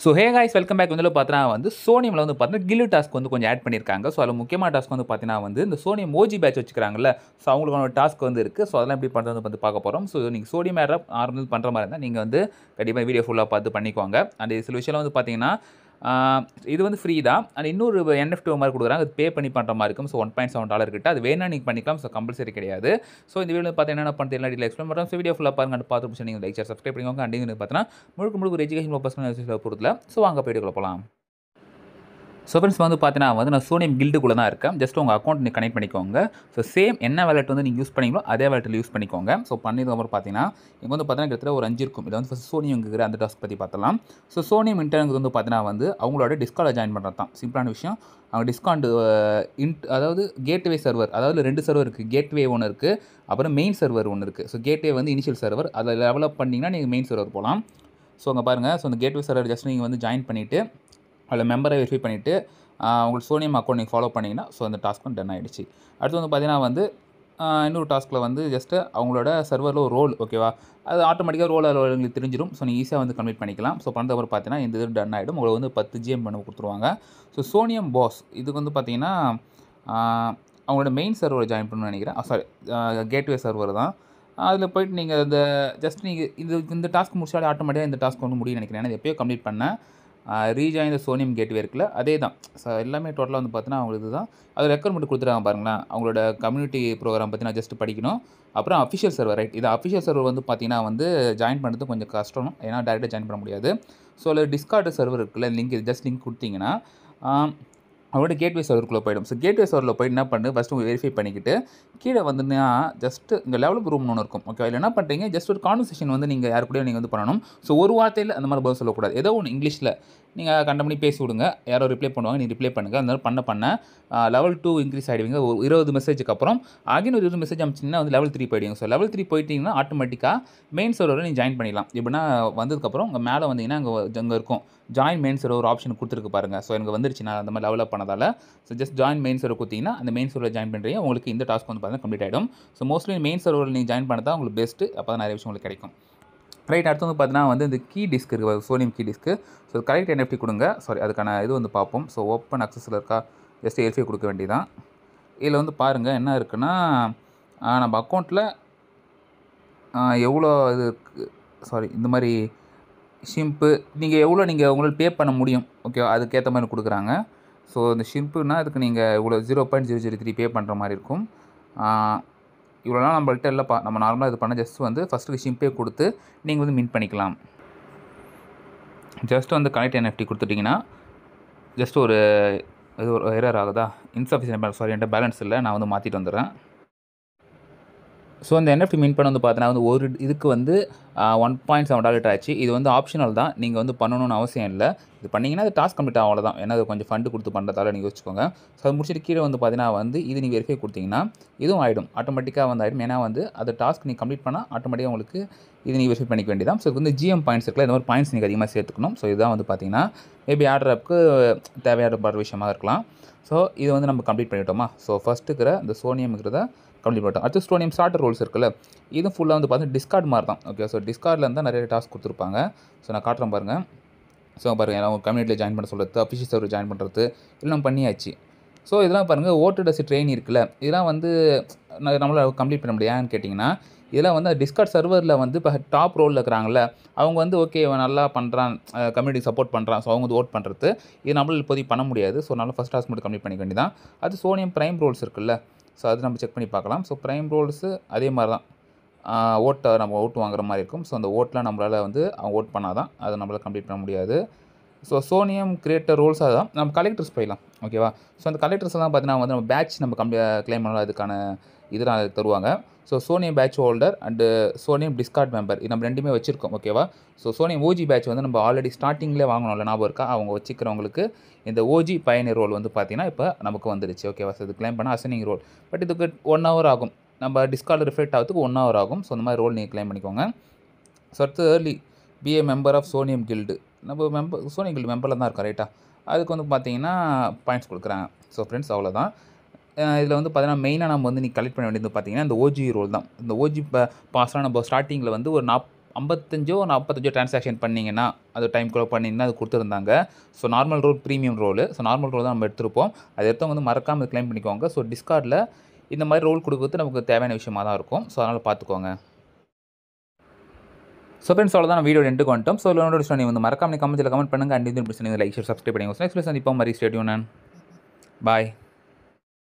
So hey guys welcome back வந்து பார்த்தீங்கன்னா சோனியமில் வந்து பார்த்தீங்கன்னா கில்லு டாஸ்க் வந்து கொஞ்சம் ஆட் பண்ணியிருக்காங்க. ஸோ அதில் முக்கியமான டாஸ்க் வந்து பார்த்தீங்கன்னா இந்த சோனியம் ஓஜி பேட்ச் வச்சுக்கிறாங்கல்ல. ஸோ அவங்களுக்கான டாஸ்க் வந்து இருக்குது. ஸோ அதெல்லாம் எப்படி பண்ணுறது வந்து பார்க்க போகிறோம். ஸோ நீங்கள் சோனியம் ஆப் ஆரம்பி பண்ணுற மாதிரி இருந்தால் நீங்கள் வந்து கண்டிப்பாக வீடியோ ஃபுல்லாக பார்த்து பண்ணிக்கோங்க. அண்ட் சில விஷயம்லாம் வந்து பார்த்தீங்கன்னா இது வந்து ஃப்ரீ தான். அண்ட் இன்னொரு NFT மாதிரி கொடுக்குறாங்க. அது பே பண்ணி பண்ணுற மாதிரி இருக்கும். ஸோ $1.7 கிட்ட அது வேணா நீங்கள் பண்ணிக்கலாம். ஸோ கம்பல்சரி கிடையாது. ஸோ இந்த வீடியோ பார்த்தீங்கன்னா என்ன பண்ணுறது எல்லாம் டீட்டெயில் எக்ஸ்பிளைன் பண்ணுறோம். ஸோ வீடியோ ஃபுல்லாக பாருங்க. பார்த்து முடிச்சு நீங்கள் லைக் சப்ஸ்கிரைப் பண்ணிக்கோங்க. அண்ட் நீங்கள் பார்த்தீங்கன்னா முழுக்க ஒரு எஜுகேஷன் பர்பஸ்க்கான பொறுத்தல. ஸோ வாங்க வீடியோக்குள்ள போகலாம். ஸோ ஃப்ரெண்ட்ஸ் வந்து பார்த்தீங்கன்னா நான் சோனியம் கில்டுக்குள்ளே தான் இருக்கேன். ஜஸ்ட் உங்கள் அக்கௌண்ட் நீங்கள் கனெக்ட் பண்ணிக்கோங்க. ஸோ சேம் என்ன வேலெட் வந்து நீங்கள் யூஸ் பண்ணீங்களோ அதே வேலெட்டில் யூஸ் பண்ணிக்கோங்க. ஸோ பண்ணதுக்கப்புறம் பார்த்தீங்கன்னா இங்கே வந்து பார்த்தீங்கன்னா கிட்டத்தட்ட ஒரு 5 இருக்கும். இதில் வந்து ஃபஸ்ட் சோனியம்ங்கிற அந்த டாஸ்க் பற்றி பார்த்தலாம். ஸோ சோனியம் இன்டர்னுக்கு வந்து பார்த்தீங்கன்னா அவங்களோட டிஸ்கார்டில் ஜாயின் பண்ணுறது தான் சிம்பிளான விஷயம். அவங்க டிஸ்காண்ட் அதாவது கேட்வே சர்வர், அதாவது 2 சர்வர் இருக்குது. கேட்வே ஒன்று இருக்குது, அப்புறம் மெயின் சர்வர் ஒன்று இருக்குது. ஸோ கேட்வே வந்து இனிஷியல் சர்வர், அதில் டெவலப் பண்ணிங்கன்னா நீங்கள் மெயின் சர்வர் போகலாம். ஸோ அங்கே பாருங்கள். ஸோ அந்த கேட்வே சர்வர் ஜஸ்ட் நீங்கள் வந்து ஜாயின் பண்ணிவிட்டு அதில் மெம்பரை வெரிஃபை பண்ணிவிட்டு உங்களுக்கு சோனியம் அக்கௌண்ட் நீங்கள் ஃபாலோ பண்ணிங்கன்னா ஸோ அந்த டாஸ்க்கும் டன் ஆகிடுச்சு. அடுத்து வந்து பார்த்தீங்கன்னா இன்னொரு டாஸ்க்கில் வந்து ஜஸ்ட்டு அவங்களோட சர்வரில் ஒரு ரோல் ஓகேவா, அது ஆட்டோமேட்டிக்காக ரோல் உங்களுக்கு தெரிஞ்சிடும். ஸோ நீங்கள் ஈஸியாக வந்து கம்ப்ளீட் பண்ணிக்கலாம். ஸோ பண்ணதுக்கப்புறம் பார்த்தீங்கன்னா இந்த இது டன் ஆகிடும். உங்களுக்கு வந்து 10 GM பண்ண கொடுத்துருவாங்க. ஸோ சோனியம் பாஸ் இதுக்கு வந்து பார்த்தீங்கன்னா அவங்களோட மெயின் சர்வரை ஜாயின் பண்ணணும்னு நினைக்கிறேன். சாரி, கேட்வே சர்வர் தான். அதில் போய்ட்டு நீங்கள் இந்த ஜஸ்ட் நீங்கள் இந்த டாஸ்க் முடிச்சாலே ஆட்டோமேட்டிக்காக இந்த டாஸ்க் வந்து முடியும்னு நினைக்கிறேன். ஏன்னா எப்போயோ கம்ப்ளீட் பண்ணேன். ரீஜாயின் த சோனியம் கேட்வே இருக்குல்ல, அதே தான். ஸோ எல்லாமே டோட்டலாக வந்து பார்த்தீங்கன்னா அவங்களுக்கு தான் அது ரெக்வயர்மெண்ட் கொடுத்துருக்காங்க பாருங்களேன். அவங்களோட கம்யூனிட்டி ப்ரோக்ராம் பற்றி நான் ஜஸ்ட் படிக்கணும். அப்புறம் அஃபிஷியல் சர்வர், ரைட். இது அஃபிஷியல் சர்வர் வந்து பார்த்தீங்கன்னா ஜாயின் பண்ணுறது கொஞ்சம் கஷ்டம். ஏன்னா டேரெக்டாக ஜாயின் பண்ண முடியாது. ஸோ அதில் டிஸ்கார்டு சர்வர் இருக்குல்ல, லிங்க் ஜஸ்ட் லிங்க் கொடுத்தீங்கன்னா அவங்களோட கேட்வே சர்வருக்குள்ளே போயிடும். ஸோ கேட்வே சர்வரில் போய் என்ன பண்ணு, ஃபஸ்ட்டு உங்கள் வெரிஃபை பண்ணிக்கிட்டு கீழே வந்துன்னா ஜஸ்ட்டு இங்கே டெவலப் ரூம்னு ஒன்று இருக்கும். ஓகே, அதில் என்ன பண்ணுறீங்க, ஜஸ்ட் ஒரு கான்வர்சேஷன் வந்து நீங்கள் யாரு கூடயும் நீங்கள் வந்து பண்ணணும். ஸோ ஒரு வார்த்தையில் அந்த மாதிரி பதில் சொல்லக்கூடாது. ஏதோ ஒன்று இங்கிலீஷில் நீங்கள் கண்டபடி பேசி விடுங்க. யாரோ ரிப்ளை பண்ணுவாங்க, நீங்கள் ரிப்ளை பண்ணுங்கள். அந்த மாதிரி பண்ண லெவல் 2 இன்க்ரீஸ் ஆகிடுவீங்க. ஒரு 20 மெசேஜுக்கு அப்புறம் அகைன் ஒரு 20 மெசேஜ் அனுப்பிச்சிங்கன்னா வந்து லெவல் 3 போயிடுங்க. ஸோ லெவல் 3 போயிட்டீங்கன்னா ஆட்டோமேட்டிக்காக மெயின் சர்வரில் நீங்கள் ஜாயின் பண்ணிடலாம். எப்படின்னா வந்ததுக்கப்புறம் உங்கள் மேலே வந்தீங்கன்னா அங்கே இருக்கும் ஜாயின் மெயின் சர்வர் ஒரு ஆப்ஷன் கொடுத்துருக்கு பாருங்கள். ஸோ எனக்கு வந்துருச்சு, நான் அந்த மாதிரி டெவலப் பண்ணதால். So just join main server கொடுத்தீங்கன்னா அந்த மெயின் சர்வரில் ஜாயின் பண்ணுறீங்க. உங்களுக்கு இந்த டாஸ்க் வந்து பார்த்தீங்கன்னா கம்ப்ளீட் ஆகிடும். ஸோ மோஸ்ட்லி மெயின் சர்வரில் நீங்கள் ஜாயின் பண்ணதான் உங்களுக்கு பெஸ்ட்டு. அப்போ தான் நிறைய விஷயம் உங்களுக்கு கிடைக்கும். ரைட். அடுத்து வந்து பார்த்தீங்கன்னா இந்த கீ டிஸ்க் இருக்குது, Soneium key disk. So correct NFT கொடுங்க. சாரி, அதுக்கான இது வந்து பார்ப்போம். ஸோ ஓப்பன் அக்சஸில் இருக்கா, ஜஸ்ட் வெரிஃபை கொடுக்க வேண்டியதான். இதில் வந்து பாருங்கள் என்ன இருக்குன்னா நம்ம அக்கௌண்ட்டில் எவ்வளோ இது இருக்குது. சாரி, இந்த மாதிரி ஷிம்ப்பு நீங்கள் எவ்வளோ உங்களால் பே பண்ண முடியும், ஓகே, அதுக்கேற்ற மாதிரி கொடுக்குறாங்க. ஸோ இந்த ஷிம்ப்புனா அதுக்கு நீங்கள் இவ்வளோ 0.003 பே பண்ணுற மாதிரி இருக்கும். இவ்வளோலாம் நம்மள்ட்ட இல்லைப்பா, நம்ம நார்மலாக இது பண்ண ஜஸ்ட் வந்து ஃபஸ்ட்டு ஷிம்பே கொடுத்து நீங்கள் வந்து மின்ட் பண்ணிக்கலாம். ஜஸ்ட் வந்து கனெக்ட் NFT கொடுத்துட்டிங்கன்னா ஜஸ்ட் ஒரு எரர் ஆகுதா, இன்சஃபிஷியன்ட் பேலன்ஸ், சாரி என்கிட்ட பேலன்ஸ் இல்லை, நான் வந்து மாற்றிட்டு வந்துடுறேன். ஸோ அந்த NFT மின் பண்ண வந்து பார்த்தீங்கன்னா ஒரு இதுக்கு வந்து $1.7 ஆச்சு. இது வந்து ஆப்ஷனல் தான், நீங்கள் வந்து பண்ணணும்னு அவசியம் இல்லை. இது பண்ணிங்கன்னா அது டாஸ்க் கம்ப்ளீட் ஆகும், அவ்வளோதான். ஏன்னா அது கொஞ்சம் ஃபண்டு கொடுத்து பண்ணுறதால நீங்கள் யோசிச்சுக்கோங்க. ஸோ அது முடிச்சுட்டு கீழே வந்து பார்த்தீங்கன்னா இது நீங்கள் வெரிஃபை கொடுத்தீங்கன்னா இதுவும் ஆகிடும், ஆட்டோமேட்டிக்காக வந்து ஆகிடும். ஏன்னா அது டாஸ்க் நீங்கள் கம்ப்ளீட் பண்ணால் ஆட்டோமேட்டிக்காக உங்களுக்கு இது நீங்கள் வெரிஃபை பண்ணிக்க வேண்டியதான். ஸோ இது வந்து GM பாயிண்ட்ஸ் இருக்குல்ல, இந்த மாதிரி பாயிண்ட்ஸ் நீங்கள் அதிகமாக சேர்த்துக்கணும். ஸோ இதுதான் வந்து பார்த்தீங்கன்னா மேபி ஆர்டருக்கு தேவையான விஷயமாக இருக்கலாம். ஸோ இது வந்து நம்ம கம்ப்ளீட் பண்ணிட்டோமா. ஸோ ஃபஸ்ட்டு இருக்கிற இந்த சோனியம்ங்கிறத கம்ப்ளீட் பண்ணிட்டோம். அடுத்து சோனியம் ஸ்டார்டர் ரோல்ஸ் இருக்குல்ல, இதுவும் ஃபுல்லாக வந்து பார்த்தீங்கன்னா டிஸ்கார்ட் மாதிரி தான். ஓகே, ஸோ டிஸ்கார்டில் இருந்தால் நிறைய டாஸ்க் கொடுத்துருப்பாங்க. ஸோ நான் காட்டுறேன் பாருங்கள். ஸோ பாருங்கள், அவங்க கம்யூனிட்டியில் ஜாயின் பண்ண சொல்கிறது, அஃபிஷியல் சர்வர் ஜாயின் பண்ணுறது எல்லாம் பண்ணியாச்சு. ஸோ இதெல்லாம் பாருங்கள், ஓட்டோடெஸ்ட் ட்ரெயின் இருக்குல்ல, இதெல்லாம் வந்து நம்மளால் கம்ப்ளீட் பண்ண முடியாது. ஏன்னு கேட்டிங்கன்னா இதெல்லாம் வந்து டிஸ்கார்ட் சர்வரில் வந்து இப்போ டாப் ரோலில் இருக்கிறாங்கல்ல, அவங்க வந்து ஓகே நல்லா பண்ணுறான், கம்யூனிட்டி சப்போர்ட் பண்ணுறான், ஸோ அவங்க வந்து ஓட் பண்ணுறது இது நம்மளால் இப்போதைக்கு பண்ண முடியாது. ஸோ நல்லா ஃபஸ்ட் டாஸ்க் மட்டும் கம்ப்ளீட் பண்ணிக்க வேண்டியதான். அது சோனியம் ப்ரைம் ரோல்ஸ் இருக்குல்ல, ஸோ அது நம்ம செக் பண்ணி பார்க்கலாம். ஸோ ப்ரைம் ரோல்ஸு அதே மாதிரி தான், நம்ம ஓட்டு வாங்குற மாதிரி இருக்கும். ஸோ அந்த ஓட்டெலாம் நம்மளால் வந்து அவங்க ஓட் பண்ணால் தான் அதை நம்மளால் கம்ப்ளீட் பண்ண முடியாது. ஸோ சோனியம் கிரியேட்டர் ரோல்ஸ் அதுதான். நம்ம கலெக்டர்ஸ் போயிடலாம், ஓகேவா. ஸோ அந்த கலெக்டர்ஸ் தான் பார்த்தீங்கன்னா நம்ம பேட்ச் நம்ம கிளைம் பண்ணலாம், அதுக்கான இதெல்லாம் அதுக்கு தருவாங்க. So Soneium badge holder and Soneium Discord member இது நம்ம ரெண்டுமே வச்சுருக்கோம், ஓகேவா. ஸோ சோனியம் ஓஜி பேட்ச் வந்து நம்ம ஆல்ரெடி ஸ்டார்டிங்கில் வாங்கணும்ல, ஞாபகம் இருக்கா, அவங்க வச்சுக்கிறவங்களுக்கு இந்த ஓஜி பயனர் ரோல் வந்து பார்த்தீங்கன்னா இப்போ நமக்கு வந்துடுச்சு, ஓகேவா. ஸோ இது கிளைம் பண்ணால் அசனிங் ரோல், பட் இதுக்கு 1 hour ஆகும், நம்ம டிஸ்கார்டில் ரிஃப்ளெக்ட் ஆகிறதுக்கு 1 hour ஆகும். ஸோ இந்த மாதிரி ரோல் நீங்கள் கிளைம் பண்ணிக்கோங்க. ஸோ அடுத்து early BA member of Soneium guild, நம்ம சோனியம் கில்டு மெம்பரில் தான் இருக்கோம், ரைட்டா. அதுக்கு வந்து பார்த்தீங்கன்னா பாயிண்ட்ஸ் கொடுக்குறாங்க. ஸோ ஃப்ரெண்ட்ஸ் அவ்வளோதான். இதில் வந்து பார்த்தீங்கன்னா மெயினாக நம்ம வந்து நீங்கள் கலெக்ட் பண்ண வேண்டியது பார்த்தீங்கன்னா இந்த ஓஜி ரோல் தான். இந்த ஓஜி பாஸ்லாம் நம்ம ஸ்டார்டிங்கில் வந்து ஒரு 55 45 டிரான்சாக்ஷன் பண்ணிங்கன்னா, அது டைம்குள்ள பண்ணிங்கன்னா அது குடுத்துருந்தாங்க. So normal role, premium role. So normal role தான் நம்ம எடுத்திருப்போம். அத எடுத்தவங்க வந்து மறக்காம கிளைம் பண்ணிக்கோங்க. ஸோ Discordல இந்த மாரி ரோல் குடுக்குறது நமக்கு தேவையான விஷயமா தான் இருக்கும். ஸோ அதனால பார்த்துக்கோங்க. ஸோ ஃப்ரெண்ட்ஸ் அவ்வளோதான் நம்ம வீடியோ எண்டுக்கு வந்துட்டோம். ஸோ இதோட நீங்க வந்து மறக்காம கமெண்ட்ல கமெண்ட் பண்ணுங்க. அண்ட் இந்த பிரச்சனை லைக், ஷேர், சப்ஸ்கிரைப் பண்ணிக்கோங்க. நெக்ஸ்ட் வீடியோல சந்திப்போம். மரி ஸ்டே டியூன். பாய்.